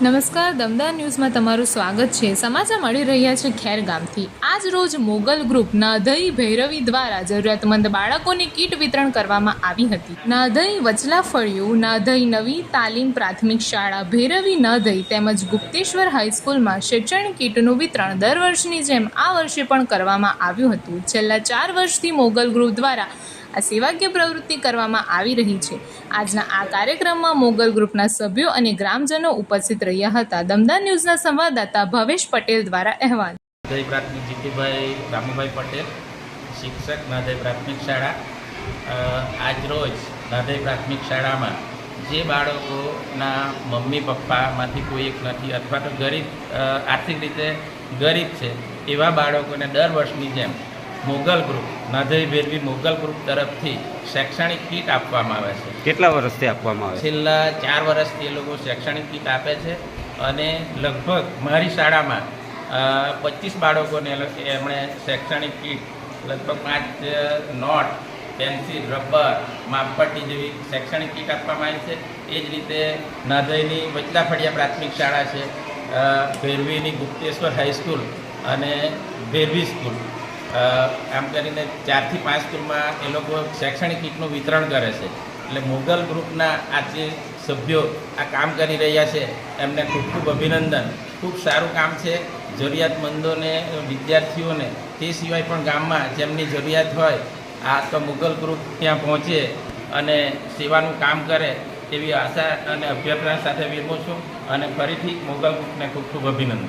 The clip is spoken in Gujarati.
નમસ્કાર, દમદાર ન્યૂઝમાં તમારું સ્વાગત છે। સમાચાર મળી રહ્યા છે ખેર ગામથી। આજ રોજ મોગલ ગ્રુપ નાધઈ ભૈરવી દ્વારા જરૂરિયાતમંદ બાળકોને કીટ વિતરણ કરવામાં આવી હતી। નાધઈ વચલા ફળિયું, નાધઈ નવી તાલીમ પ્રાથમિક શાળા ભૈરવી નાધઈ તેમજ ગુપ્તેશ્વર હાઈસ્કૂલમાં શૈક્ષણિક કીટનું વિતરણ દર વર્ષની જેમ આ વર્ષે પણ કરવામાં આવ્યું હતું। છેલ્લા 4 વર્ષથી મોગલ ગ્રુપ દ્વારા આ સેવાકીય પ્રવૃત્તિ કરવામાં આવી રહી છે। આજના આ કાર્યક્રમમાં મોગલ ગ્રુપના સભ્યો અને ગ્રામજનો ઉપસ્થિત રહ્યા હતા। દમદાર ન્યૂઝના સંવાદદાતા ભવેશ પટેલ દ્વારા અહેવાલ। નાધઈ પ્રાથમિક જીતુભાઈ રામુભાઈ પટેલ, શિક્ષક, નાધઈ પ્રાથમિક શાળા। આજ રોજ નાધઈ પ્રાથમિક શાળામાં જે બાળકોના મમ્મી પપ્પામાંથી કોઈ એક નથી અથવા તો ગરીબ, આર્થિક રીતે ગરીબ છે એવા બાળકોને દર વર્ષની જેમ મોગલ ગ્રુપ, નાધઈ ભૈરવી મોગલ ગ્રુપ તરફથી શૈક્ષણિક કીટ આપવામાં આવે છે। કેટલા વર્ષથી આપવામાં આવે છે? છેલ્લા 4 વર્ષથી એ લોકો શૈક્ષણિક કીટ આપે છે અને લગભગ મારી શાળામાં 25 બાળકોને એમણે શૈક્ષણિક કીટ, લગભગ 5 નોટ, પેન્સિલ, રબર, માપપટ્ટી જેવી શૈક્ષણિક કીટ આપવામાં આવી છે। એ જ રીતે નાધઈની વચલા ફળિયા પ્રાથમિક શાળા છે, ભૈરવીની ગુપ્તેશ્વર હાઈસ્કૂલ અને ભૈરવી સ્કૂલ, આમ કરીને 4 થી 5 સ્કૂલમાં એ લોકો શૈક્ષણિક કીટનું વિતરણ કરે છે। એટલે મોગલ ગ્રુપના આ જે સભ્યો આ કામ કરી રહ્યા છે એમને ખૂબ ખૂબ અભિનંદન। ખૂબ સારું કામ છે। જરૂરિયાતમંદોને, વિદ્યાર્થીઓને, તે સિવાય પણ ગામમાં જેમની જરૂરિયાત હોય આ તો મોગલ ગ્રુપ ત્યાં પહોંચે અને સેવાનું કામ કરે એવી આશા અને અભ્યર્થના સાથે વિરમું છું અને ફરીથી મોગલ ગ્રુપને ખૂબ ખૂબ અભિનંદન।